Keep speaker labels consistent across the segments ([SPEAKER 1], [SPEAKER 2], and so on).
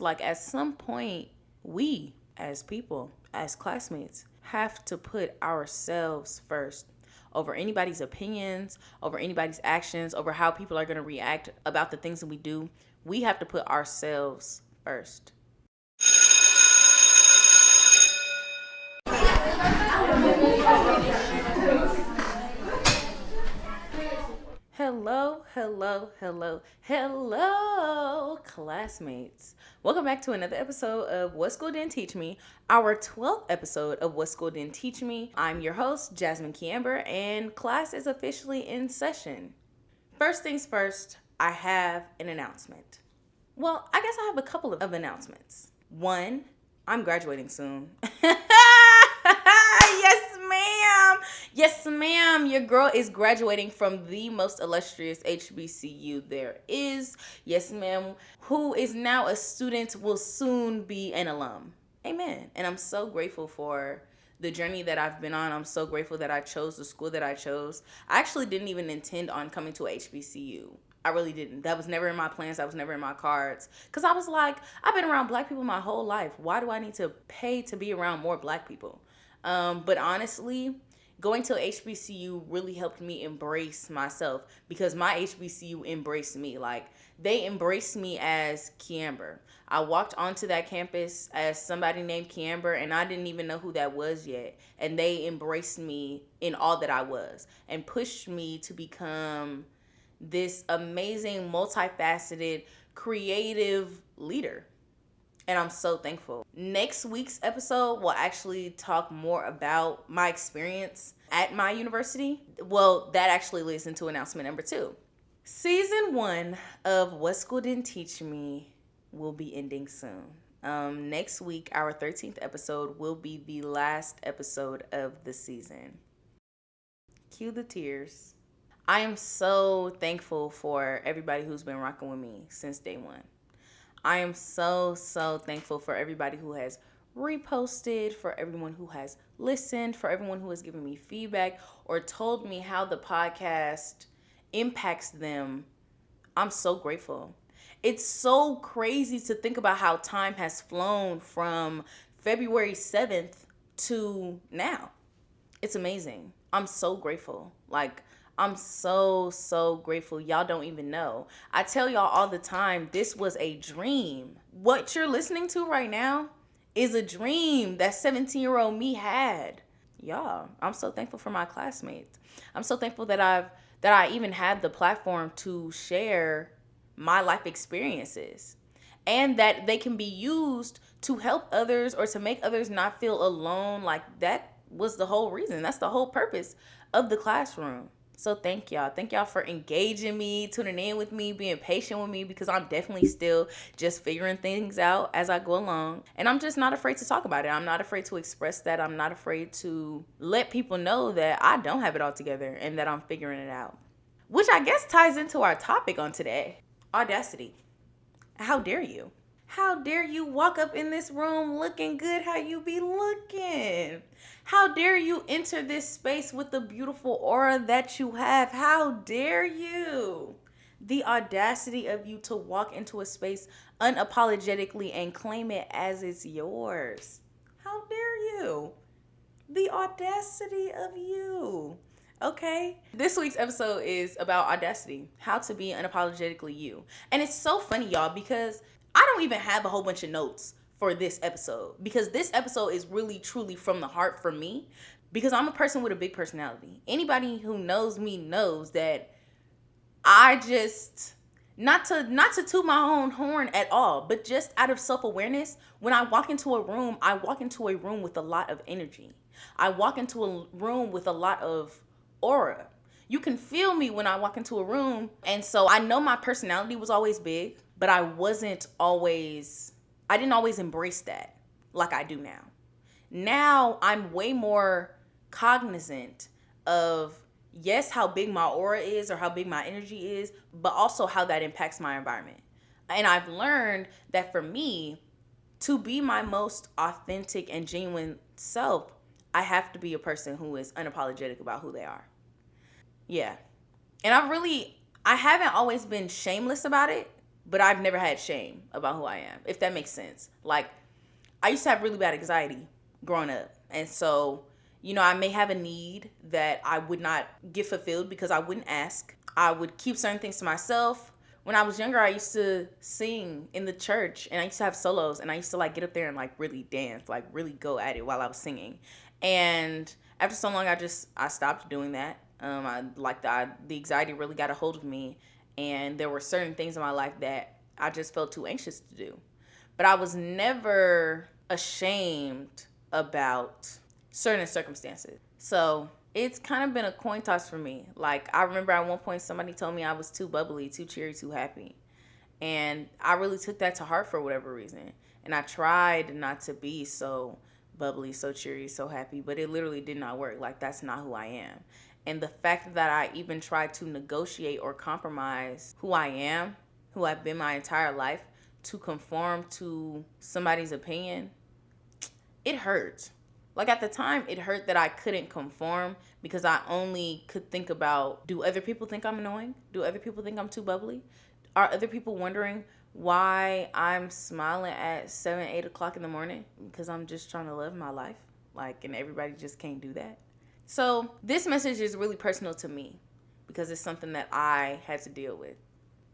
[SPEAKER 1] Like at some point, we as people, as classmates, have to put ourselves first over anybody's opinions, over anybody's actions, over how people are going to react about the things that we do. We have to put ourselves first. Hello, classmates. Welcome back to another episode of What School Didn't Teach Me, our 12th episode of What School Didn't Teach Me. I'm your host, Jasmine Ki'Amber, and class is officially in session. First things first, I have an announcement. Well, I guess I have a couple of announcements. One, I'm graduating soon. Yes, ma'am. Your girl is graduating from the most illustrious HBCU there is. Yes, ma'am. Who is now a student will soon be an alum. Amen. And I'm so grateful for the journey that I've been on. I'm so grateful that I chose the school that I chose. I actually didn't even intend on coming to a HBCU. I really didn't. That was never in my plans. That was never in my cards. Because I was like, I've been around black people my whole life. Why do I need to pay to be around more black people? But honestly, going to HBCU really helped me embrace myself because my HBCU embraced me. Like, they embraced me as Ki'Amber. I walked onto that campus as somebody named Ki'Amber, and I didn't even know who that was yet. And they embraced me in all that I was and pushed me to become this amazing, multifaceted, creative leader. And I'm so thankful. Next week's episode will actually talk more about my experience at my university. Well, that actually leads into announcement number 2. Season 1 of What School Didn't Teach Me will be ending soon. Next week, our 13th episode will be the last episode of the season. Cue the tears. I am so thankful for everybody who's been rocking with me since day one. I am so thankful for everybody who has reposted, for everyone who has listened, for everyone who has given me feedback or told me how the podcast impacts them. I'm so grateful. It's so crazy to think about how time has flown from February 7th to now. It's amazing. I'm so grateful. I'm so grateful. Y'all don't even know. I tell y'all all the time, this was a dream. What you're listening to right now is a dream that 17-year-old me had. Y'all, I'm so thankful for my classmates. I'm so thankful that I even had the platform to share my life experiences and that they can be used to help others or to make others not feel alone. Like, that was the whole reason. That's the whole purpose of the classroom. So thank y'all. Thank y'all for engaging me, tuning in with me, being patient with me, because I'm definitely still just figuring things out as I go along. And I'm just not afraid to talk about it. I'm not afraid to express that. I'm not afraid to let people know that I don't have it all together and that I'm figuring it out. Which I guess ties into our topic on today. Audacity. How dare you? How dare you walk up in this room looking good how you be looking? How dare you enter this space with the beautiful aura that you have? How dare you? The audacity of you to walk into a space unapologetically and claim it as it's yours. How dare you? The audacity of you. Okay? This week's episode is about audacity, how to be unapologetically you. And it's so funny, y'all, because I don't even have a whole bunch of notes for this episode, because this episode is really truly from the heart for me, because I'm a person with a big personality. Anybody who knows me knows that I just, not to toot my own horn at all, but just out of self-awareness, when I walk into a room, I walk into a room with a lot of energy. I walk into a room with a lot of aura. You can feel me when I walk into a room. And so I know my personality was always big, but I didn't always embrace that like I do now. Now I'm way more cognizant of, yes, how big my aura is or how big my energy is, but also how that impacts my environment. And I've learned that for me, to be my most authentic and genuine self, I have to be a person who is unapologetic about who they are. Yeah. And I haven't always been shameless about it, but I've never had shame about who I am, if that makes sense. Like, I used to have really bad anxiety growing up. And so, I may have a need that I would not get fulfilled because I wouldn't ask. I would keep certain things to myself. When I was younger, I used to sing in the church, and I used to have solos, and I used to like get up there and like really dance, like really go at it while I was singing. And after so long, I stopped doing that. The anxiety really got a hold of me, and there were certain things in my life that I just felt too anxious to do. But I was never ashamed about certain circumstances. So it's kind of been a coin toss for me. Like, I remember at one point somebody told me I was too bubbly, too cheery, too happy. And I really took that to heart for whatever reason. And I tried not to be so bubbly, so cheery, so happy, but it literally did not work. Like, that's not who I am. And the fact that I even tried to negotiate or compromise who I am, who I've been my entire life, to conform to somebody's opinion, it hurt. Like, at the time, it hurt that I couldn't conform because I only could think about, do other people think I'm annoying? Do other people think I'm too bubbly? Are other people wondering why I'm smiling at 7, 8 o'clock in the morning? Because I'm just trying to live my life. Like, and everybody just can't do that. So this message is really personal to me because it's something that I had to deal with.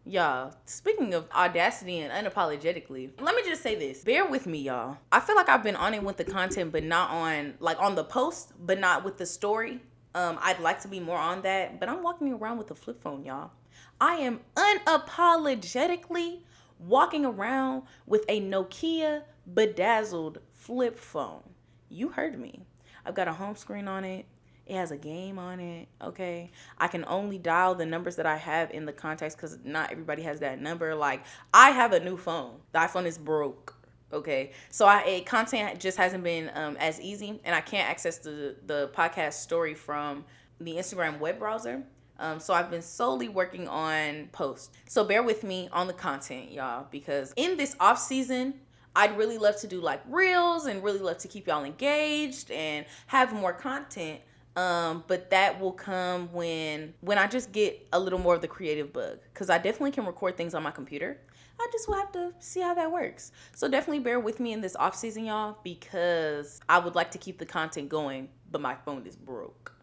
[SPEAKER 1] Y'all, speaking of audacity and unapologetically, let me just say this. Bear with me, y'all. I feel like I've been on it with the content, but not on the post, but not with the story. I'd like to be more on that, but I'm walking around with a flip phone, y'all. I am unapologetically walking around with a Nokia bedazzled flip phone. You heard me. I've got a home screen on it. It has a game on it, okay? I can only dial the numbers that I have in the contacts because not everybody has that number. Like, I have a new phone. The iPhone is broke, okay? So content just hasn't been as easy, and I can't access the podcast story from the Instagram web browser. So I've been solely working on posts. So bear with me on the content, y'all, because in this off season, I'd really love to do like reels and really love to keep y'all engaged and have more content. But that will come when I just get a little more of the creative bug, because I definitely can record things on my computer. I just will have to see how that works. So definitely bear with me in this off season, y'all, because I would like to keep the content going, but my phone is broke.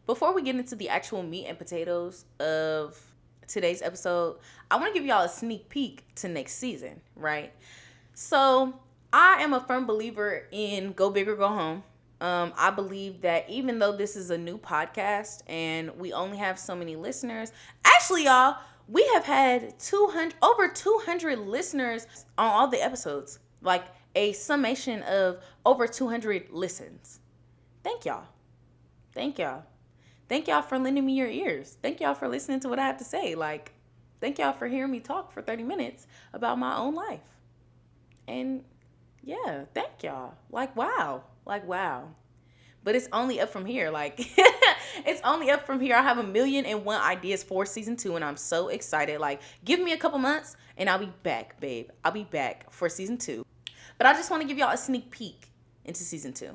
[SPEAKER 1] Before we get into the actual meat and potatoes of today's episode, I want to give y'all a sneak peek to next season, right? So I am a firm believer in go big or go home. I believe that even though this is a new podcast and we only have so many listeners, actually, y'all, we have had over 200 listeners on all the episodes, like a summation of over 200 listens. Thank y'all. Thank y'all. Thank y'all for lending me your ears. Thank y'all for listening to what I have to say. Like, thank y'all for hearing me talk for 30 minutes about my own life. And yeah, thank y'all. Like, wow. But it's only up from here. Like, it's only up from here. I have 1,000,001 ideas for season 2, and I'm so excited. Like, give me a couple months, and I'll be back, babe. I'll be back for season 2. But I just want to give y'all a sneak peek into season 2.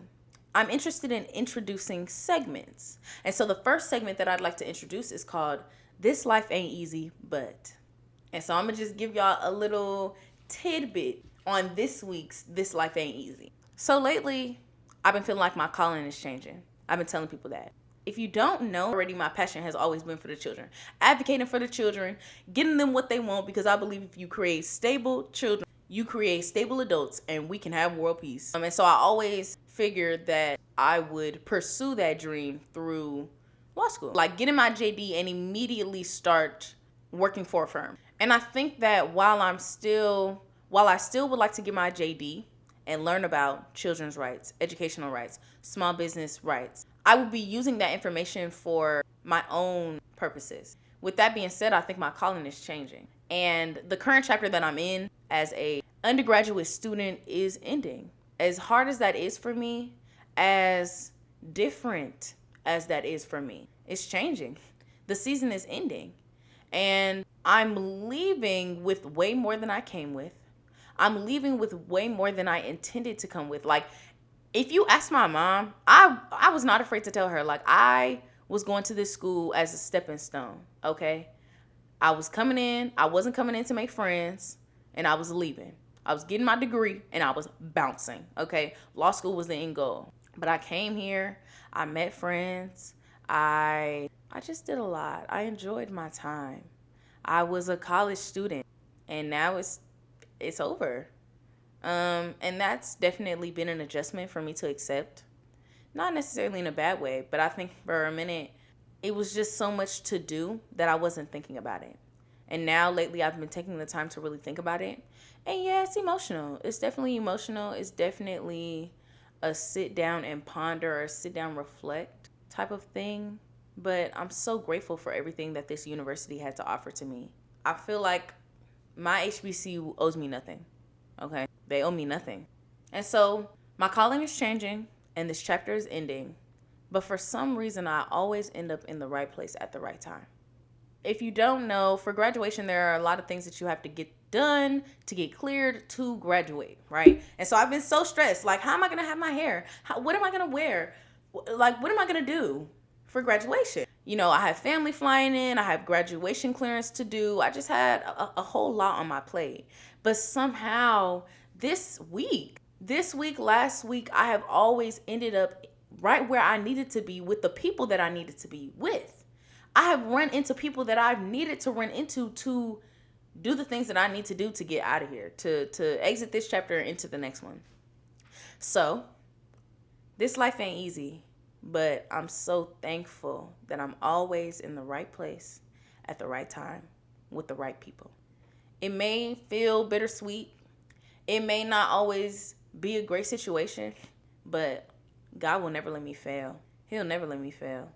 [SPEAKER 1] I'm interested in introducing segments. And so the first segment that I'd like to introduce is called This Life Ain't Easy, But. And so I'm going to just give y'all a little tidbit on this week's This Life Ain't Easy. So lately, I've been feeling like my calling is changing. I've been telling people that. If you don't know already, my passion has always been for the children. Advocating for the children, getting them what they want, because I believe if you create stable children, you create stable adults, and we can have world peace. And so I always figured that I would pursue that dream through law school. Like, getting my JD and immediately start working for a firm. And I think that while I still would like to get my JD and learn about children's rights, educational rights, small business rights, I will be using that information for my own purposes. With that being said, I think my calling is changing. And the current chapter that I'm in as a undergraduate student is ending. As hard as that is for me, as different as that is for me, it's changing. The season is ending. And I'm leaving with way more than I came with. I'm leaving with way more than I intended to come with. Like, if you ask my mom, I was not afraid to tell her, like, I was going to this school as a stepping stone, okay? I was coming in, I wasn't coming in to make friends, and I was leaving. I was getting my degree and I was bouncing. Okay. Law school was the end goal. But I came here, I met friends, I just did a lot. I enjoyed my time. I was a college student and now it's over. And that's definitely been an adjustment for me to accept. Not necessarily in a bad way, but I think for a minute it was just so much to do that I wasn't thinking about it. And now lately I've been taking the time to really think about it. And yeah, it's emotional. It's definitely emotional. It's definitely a sit down and ponder or sit down reflect type of thing. But I'm so grateful for everything that this university had to offer to me. I feel like my HBCU owes me nothing. Okay? They owe me nothing. And so my calling is changing and this chapter is ending. But for some reason, I always end up in the right place at the right time. If you don't know, for graduation, there are a lot of things that you have to get done to get cleared to graduate, right? And so I've been so stressed. Like, how am I going to have my hair? What am I going to wear? Like, what am I going to do for graduation? You know, I have family flying in. I have graduation clearance to do. I just had a whole lot on my plate. But somehow last week, I have always ended up right where I needed to be with the people that I needed to be with. I have run into people that I've needed to run into to do the things that I need to do to get out of here, to exit this chapter and into the next one. So, this life ain't easy, but I'm so thankful that I'm always in the right place at the right time with the right people. It may feel bittersweet. It may not always be a great situation, but God will never let me fail. He'll never let me fail.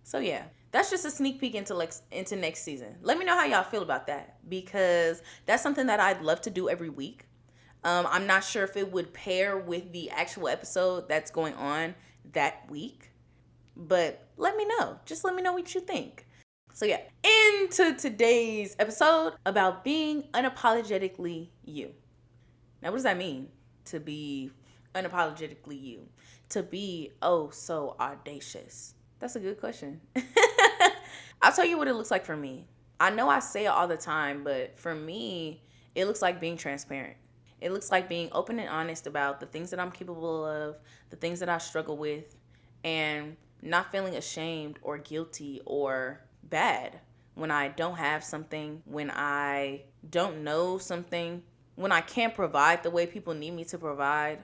[SPEAKER 1] So yeah, that's just a sneak peek into next season. Let me know how y'all feel about that, because that's something that I'd love to do every week. I'm not sure if it would pair with the actual episode that's going on that week, but let me know. Just let me know what you think. So yeah, into today's episode about being unapologetically you. Now, what does that mean to be unapologetically you? To be oh so audacious? That's a good question. I'll tell you what it looks like for me. I know I say it all the time, but for me, it looks like being transparent. It looks like being open and honest about the things that I'm capable of, the things that I struggle with, and not feeling ashamed or guilty or bad when I don't have something, when I don't know something, when I can't provide the way people need me to provide.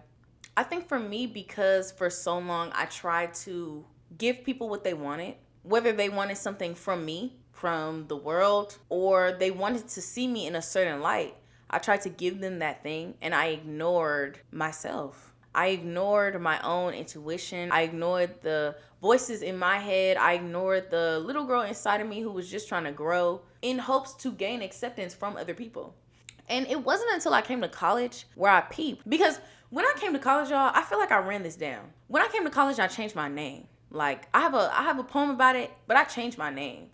[SPEAKER 1] I think for me, because for so long I tried to give people what they wanted, whether they wanted something from me, from the world, or they wanted to see me in a certain light, I tried to give them that thing and I ignored myself. I ignored my own intuition. I ignored the voices in my head. I ignored the little girl inside of me who was just trying to grow in hopes to gain acceptance from other people. And it wasn't until I came to college where I peeped. Because when I came to college, y'all, I feel like I ran this down. When I came to college, I changed my name. Like, I have a poem about it, but I changed my name.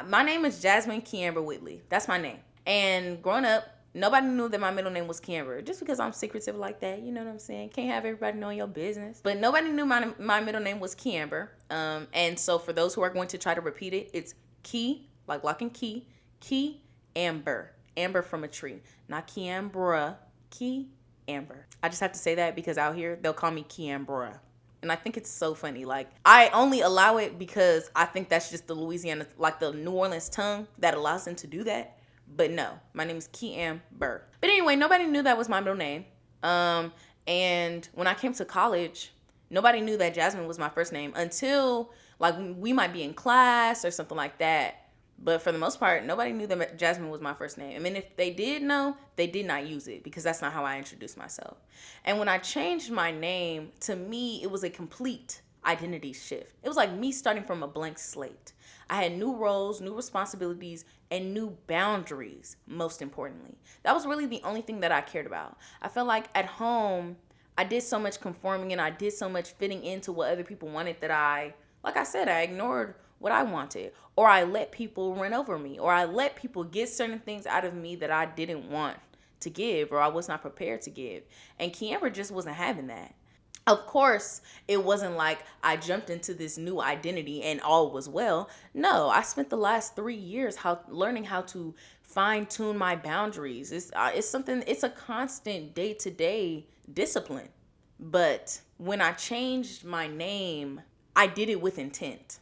[SPEAKER 1] My name is Jasmine Ki'Amber Whitley. That's my name. And growing up, nobody knew that my middle name was Ki'Amber. Just because I'm secretive like that, you know what I'm saying? Can't have everybody knowing your business. But nobody knew my middle name was Ki'Amber. And so for those who are going to try to repeat it, it's Key, like lock and key, Ki'Amber. Amber from a tree. Not Ki'Ambra, Ki'Amber. I just have to say that because out here, they'll call me Ki'Ambra. And I think it's so funny. Like, I only allow it because I think that's just the Louisiana, like the New Orleans tongue that allows them to do that. But no, my name is Ki'Amber. But anyway, nobody knew that was my middle name. And when I came to college, nobody knew that Jasmine was my first name until, like, we might be in class or something like that. But for the most part, nobody knew that Jasmine was my first name. I mean, if they did know, they did not use it because that's not how I introduced myself. And when I changed my name, to me, it was a complete identity shift. It was like me starting from a blank slate. I had new roles, new responsibilities, and new boundaries, most importantly. That was really the only thing that I cared about. I felt like at home, I did so much conforming and I did so much fitting into what other people wanted that like I said, I ignored what I wanted, or I let people run over me, or I let people get certain things out of me that I didn't want to give, or I was not prepared to give. And Ki'Amber just wasn't having that. Of course, it wasn't like I jumped into this new identity and all was well. No, I spent the last 3 years learning how to fine tune my boundaries. It's something. It's a constant day to day discipline. But when I changed my name, I did it with intent.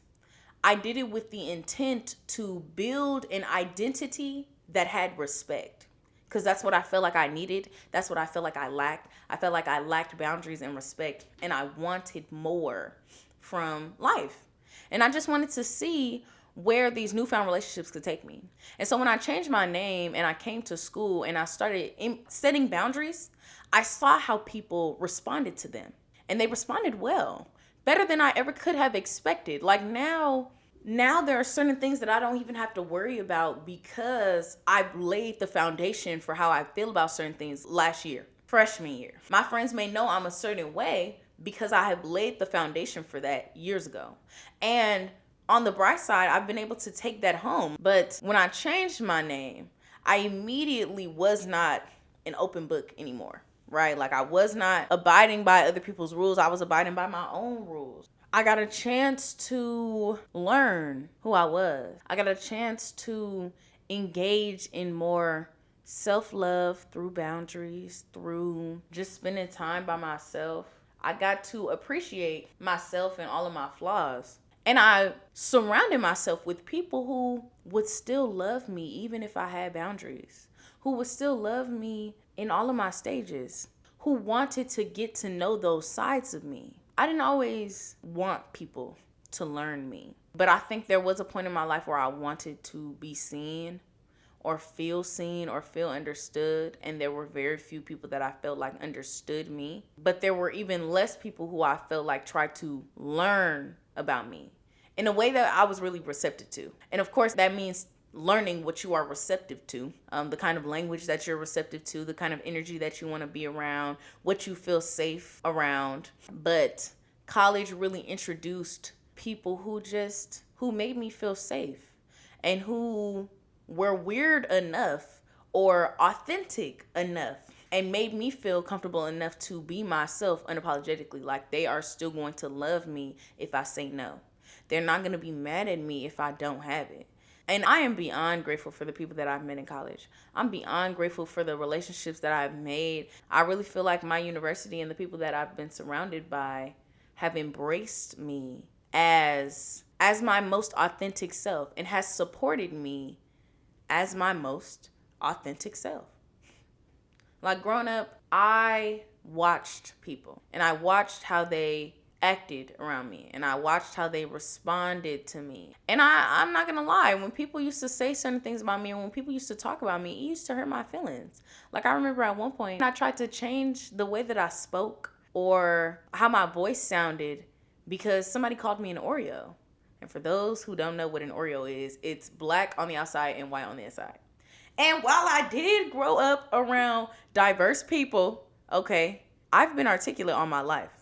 [SPEAKER 1] I did it with the intent to build an identity that had respect. Because that's what I felt like I needed. That's what I felt like I lacked. I felt like I lacked boundaries and respect, and I wanted more from life. And I just wanted to see where these newfound relationships could take me. And so when I changed my name and I came to school and I started setting boundaries, I saw how people responded to them. And they responded well, better than I ever could have expected. Like now there are certain things that I don't even have to worry about because I've laid the foundation for how I feel about certain things last year, freshman year. My friends may know I'm a certain way because I have laid the foundation for that years ago. And on the bright side, I've been able to take that home. But when I changed my name, I immediately was not an open book anymore, right? Like I was not abiding by other people's rules. I was abiding by my own rules. I got a chance to learn who I was. I got a chance to engage in more self-love through boundaries, through just spending time by myself. I got to appreciate myself and all of my flaws. And I surrounded myself with people who would still love me even if I had boundaries, who would still love me in all of my stages, who wanted to get to know those sides of me. I didn't always want people to learn me, but I think there was a point in my life where I wanted to be seen or feel understood, and there were very few people that I felt like understood me, but there were even less people who I felt like tried to learn about me in a way that I was really receptive to. And of course that means learning what you are receptive to, the kind of language that you're receptive to, the kind of energy that you want to be around, what you feel safe around. But college really introduced people who made me feel safe and who were weird enough or authentic enough and made me feel comfortable enough to be myself unapologetically. Like they are still going to love me if I say no. They're not going to be mad at me if I don't have it. And I am beyond grateful for the people that I've met in college. I'm beyond grateful for the relationships that I've made. I really feel like my university and the people that I've been surrounded by have embraced me as my most authentic self and has supported me as my most authentic self. Like growing up, I watched people and I watched how they acted around me and I watched how they responded to me. And I'm not gonna lie, when people used to say certain things about me and when people used to talk about me, it used to hurt my feelings. Like I remember at one point I tried to change the way that I spoke or how my voice sounded because somebody called me an Oreo. And for those who don't know what an Oreo is, it's black on the outside and white on the inside. And while I did grow up around diverse people, okay, I've been articulate all my life,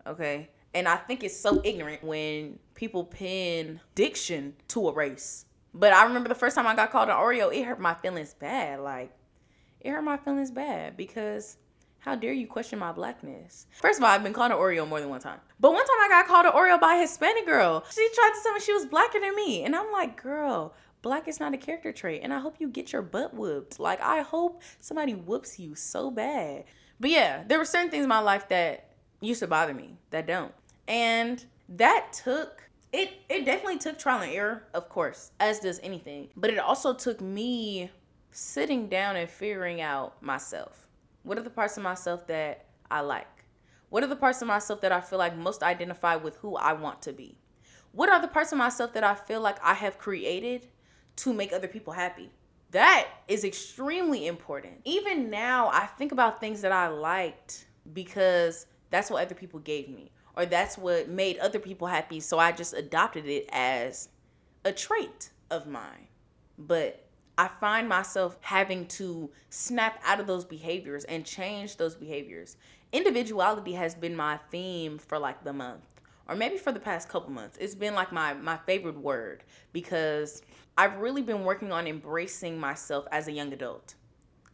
[SPEAKER 1] okay? And I think it's so ignorant when people pin diction to a race. But I remember the first time I got called an Oreo, it hurt my feelings bad. Like, it hurt my feelings bad because how dare you question my blackness? First of all, I've been called an Oreo more than one time. But one time I got called an Oreo by a Hispanic girl. She tried to tell me she was blacker than me. And I'm like, girl, black is not a character trait. And I hope you get your butt whooped. Like, I hope somebody whoops you so bad. But yeah, there were certain things in my life that used to bother me that don't. And that took, it definitely took trial and error, of course, as does anything. But it also took me sitting down and figuring out myself. What are the parts of myself that I like? What are the parts of myself that I feel like most identify with who I want to be? What are the parts of myself that I feel like I have created to make other people happy? That is extremely important. Even now, I think about things that I liked because that's what other people gave me, or that's what made other people happy. So I just adopted it as a trait of mine. But I find myself having to snap out of those behaviors and change those behaviors. Individuality has been my theme for like the month, or maybe for the past couple months. It's been like my favorite word because I've really been working on embracing myself as a young adult,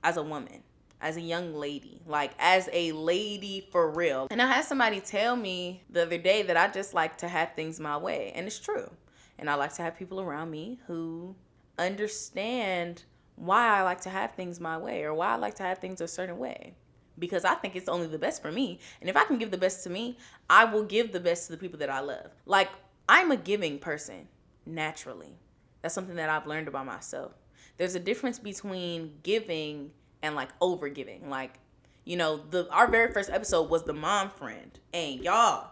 [SPEAKER 1] as a woman, as a young lady, like as a lady for real. And I had somebody tell me the other day that I just like to have things my way, and it's true. And I like to have people around me who understand why I like to have things my way or why I like to have things a certain way. Because I think it's only the best for me. And if I can give the best to me, I will give the best to the people that I love. Like, I'm a giving person naturally. That's something that I've learned about myself. There's a difference between giving and like over giving. Like, our very first episode was the mom friend. And y'all,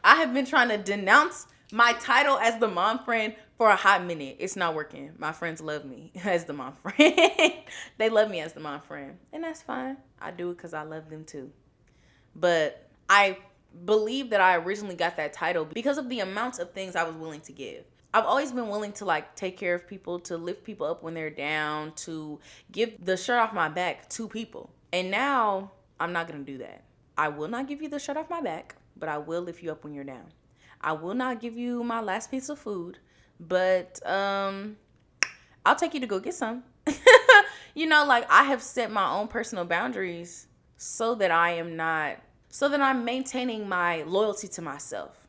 [SPEAKER 1] I have been trying to denounce my title as the mom friend for a hot minute. It's not working. My friends love me as the mom friend. They love me as the mom friend. And that's fine. I do it because I love them too. But I believe that I originally got that title because of the amounts of things I was willing to give. I've always been willing to like take care of people, to lift people up when they're down, to give the shirt off my back to people. And now I'm not going to do that. I will not give you the shirt off my back, but I will lift you up when you're down. I will not give you my last piece of food, but I'll take you to go get some. Like I have set my own personal boundaries so that I'm maintaining my loyalty to myself,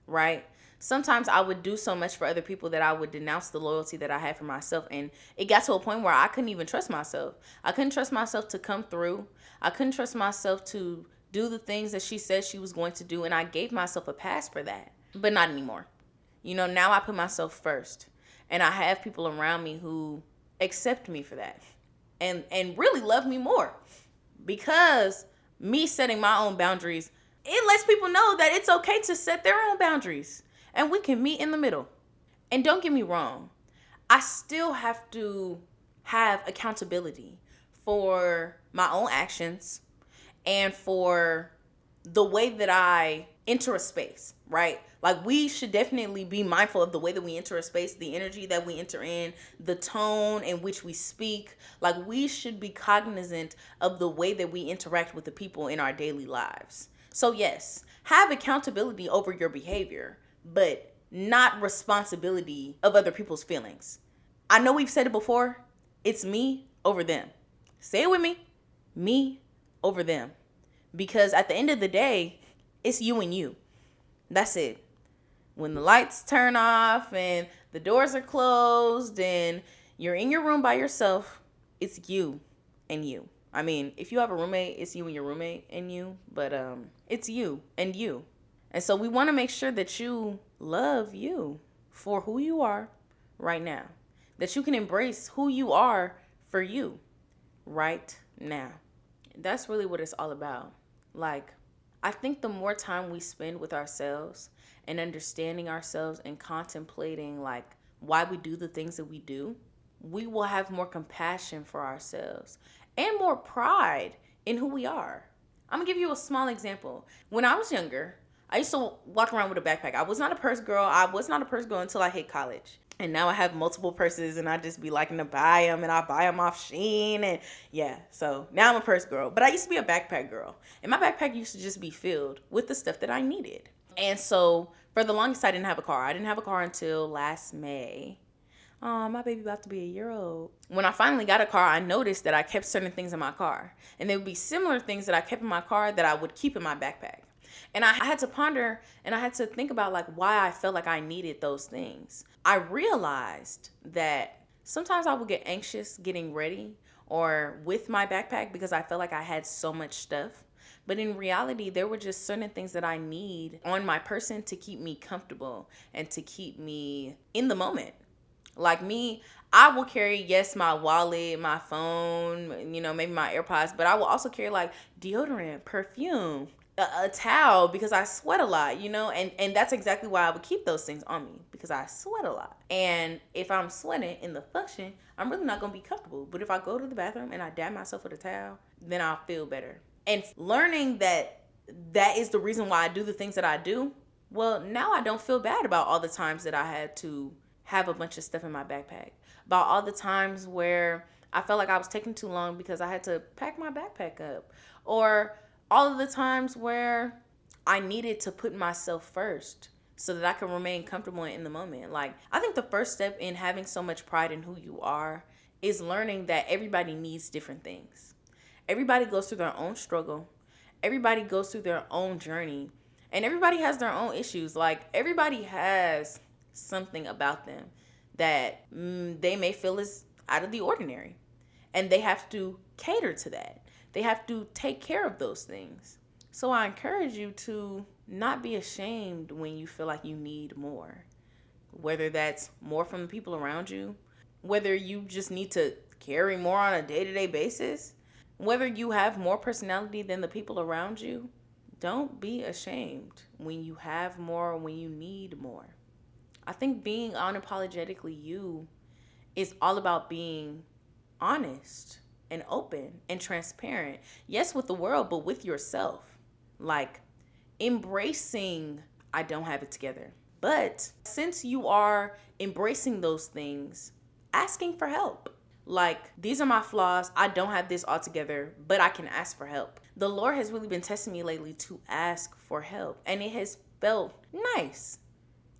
[SPEAKER 1] right? Sometimes I would do so much for other people that I would denounce the loyalty that I had for myself. And it got to a point where I couldn't even trust myself. I couldn't trust myself to come through. I couldn't trust myself to do the things that she said she was going to do. And I gave myself a pass for that, but not anymore. Now I put myself first. And I have people around me who accept me for that and really love me more, because me setting my own boundaries, it lets people know that it's okay to set their own boundaries and we can meet in the middle. And don't get me wrong, I still have to have accountability for my own actions and for the way that I enter a space, right? Like, we should definitely be mindful of the way that we enter a space, the energy that we enter in, the tone in which we speak. Like, we should be cognizant of the way that we interact with the people in our daily lives. So yes, have accountability over your behavior, but not responsibility of other people's feelings. I know we've said it before. It's me over them. Say it with me. Me over them. Because at the end of the day, it's you and you. That's it. When the lights turn off and the doors are closed and you're in your room by yourself, it's you and you. I mean, if you have a roommate, it's you and your roommate and you, but it's you and you. And so we want to make sure that you love you for who you are right now. That you can embrace who you are for you right now. That's really what it's all about. Like, I think the more time we spend with ourselves and understanding ourselves and contemplating like why we do the things that we do, we will have more compassion for ourselves and more pride in who we are. I'm gonna give you a small example. When I was younger, I used to walk around with a backpack. I was not a purse girl. Until I hit college. And now I have multiple purses and I just be liking to buy them, and I buy them off Shein. And yeah, so now I'm a purse girl. But I used to be a backpack girl. And my backpack used to just be filled with the stuff that I needed. And so for the longest, I didn't have a car. I didn't have a car until last May. Oh, my baby about to be a year old. When I finally got a car, I noticed that I kept certain things in my car. And there would be similar things that I kept in my car that I would keep in my backpack. And I had to ponder and I had to think about like why I felt like I needed those things. I realized that sometimes I would get anxious getting ready or with my backpack because I felt like I had so much stuff. But in reality, there were just certain things that I need on my person to keep me comfortable and to keep me in the moment. Like me, I will carry, yes, my wallet, my phone, maybe my AirPods, but I will also carry like deodorant, perfume, a towel, because I sweat a lot, and that's exactly why I would keep those things on me, because I sweat a lot. And if I'm sweating in the function, I'm really not going to be comfortable. But if I go to the bathroom and I dab myself with a towel, then I'll feel better. And learning that is the reason why I do the things that I do, well, now I don't feel bad about all the times that I had to have a bunch of stuff in my backpack, about all the times where I felt like I was taking too long because I had to pack my backpack up, or all of the times where I needed to put myself first so that I can remain comfortable in the moment. Like, I think the first step in having so much pride in who you are is learning that everybody needs different things. Everybody goes through their own struggle. Everybody goes through their own journey. And everybody has their own issues. Like, everybody has something about them that they may feel is out of the ordinary. And they have to cater to that. They have to take care of those things. So I encourage you to not be ashamed when you feel like you need more. Whether that's more from the people around you, whether you just need to carry more on a day-to-day basis, whether you have more personality than the people around you, don't be ashamed when you have more, when you need more. I think being unapologetically you is all about being honest and open and transparent. Yes, with the world, but with yourself. Like, embracing, I don't have it together. But since you are embracing those things, asking for help. Like, these are my flaws. I don't have this all together, but I can ask for help. The Lord has really been testing me lately to ask for help. And it has felt nice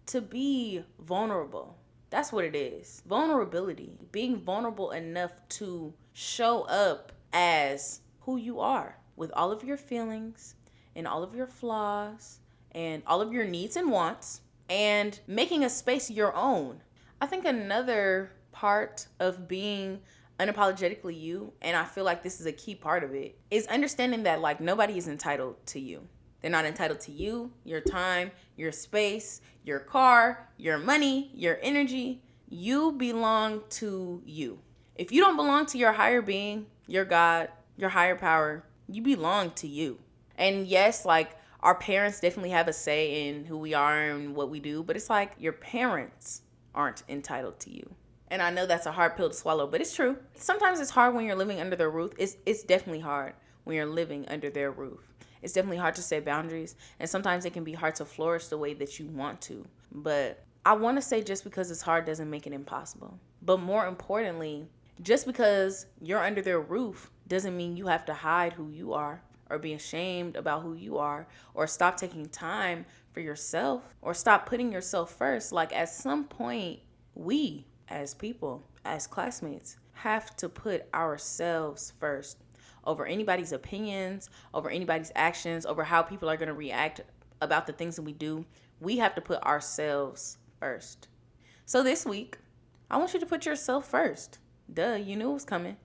[SPEAKER 1] to be vulnerable. That's what it is. Vulnerability. Being vulnerable enough to show up as who you are with all of your feelings and all of your flaws and all of your needs and wants, and making a space your own. I think another part of being unapologetically you, and I feel like this is a key part of it, is understanding that, like, nobody is entitled to you. They're not entitled to you, your time, your space, your car, your money, your energy. You belong to you. If you don't belong to your higher being, your God, your higher power, you belong to you. And yes, like, our parents definitely have a say in who we are and what we do, but it's like your parents aren't entitled to you. And I know that's a hard pill to swallow, but it's true. Sometimes it's hard when you're living under their roof. It's definitely hard when you're living under their roof. It's definitely hard to set boundaries, and sometimes it can be hard to flourish the way that you want to. But I want to say, just because it's hard doesn't make it impossible. But more importantly, just because you're under their roof doesn't mean you have to hide who you are, or be ashamed about who you are, or stop taking time for yourself, or stop putting yourself first. Like, at some point, we as people, as classmates, have to put ourselves first over anybody's opinions, over anybody's actions, over how people are going to react about the things that we do. We have to put ourselves first. So this week, I want you to put yourself first. Duh, you knew it was coming.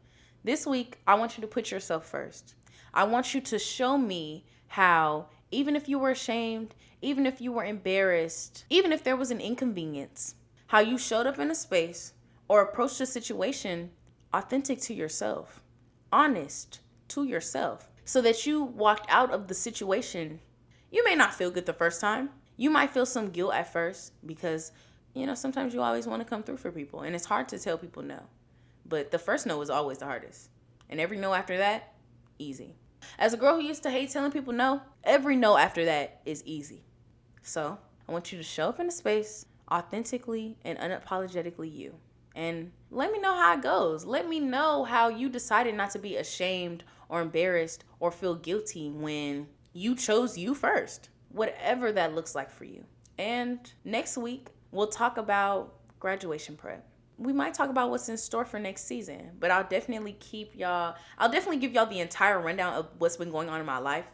[SPEAKER 1] This week, I want you to put yourself first. I want you to show me how, even if you were ashamed, even if you were embarrassed, even if there was an inconvenience, how you showed up in a space or approached a situation authentic to yourself, honest to yourself, so that you walked out of the situation. You may not feel good the first time. You might feel some guilt at first because, sometimes you always want to come through for people, and it's hard to tell people no. But the first no is always the hardest. And every no after that, easy. As a girl who used to hate telling people no, every no after that is easy. So I want you to show up in a space authentically and unapologetically you. And let me know how it goes. Let me know how you decided not to be ashamed or embarrassed or feel guilty when you chose you first, whatever that looks like for you. And next week, we'll talk about graduation prep. We might talk about what's in store for next season, but I'll definitely give y'all the entire rundown of what's been going on in my life.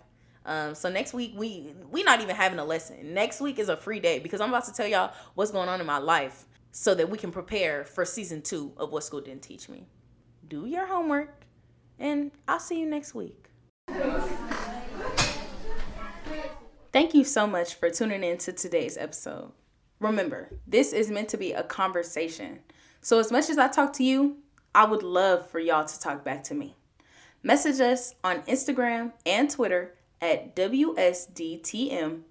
[SPEAKER 1] So next week, we not even having a lesson. Next week is a free day because I'm about to tell y'all what's going on in my life so that we can prepare for season 2 of What School Didn't Teach Me. Do your homework, and I'll see you next week. Thank you so much for tuning in to today's episode. Remember, this is meant to be a conversation. So as much as I talk to you, I would love for y'all to talk back to me. Message us on Instagram and Twitter at WSDTMpod.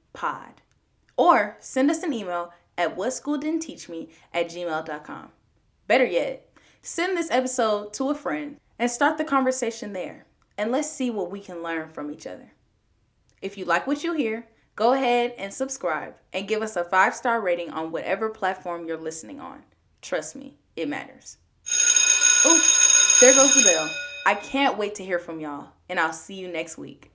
[SPEAKER 1] Or send us an email at whatschooldidn'tteachme@gmail.com. Better yet, send this episode to a friend and start the conversation there. And let's see what we can learn from each other. If you like what you hear, go ahead and subscribe and give us a 5-star rating on whatever platform you're listening on. Trust me, it matters. Ooh, there goes the bell. I can't wait to hear from y'all, and I'll see you next week.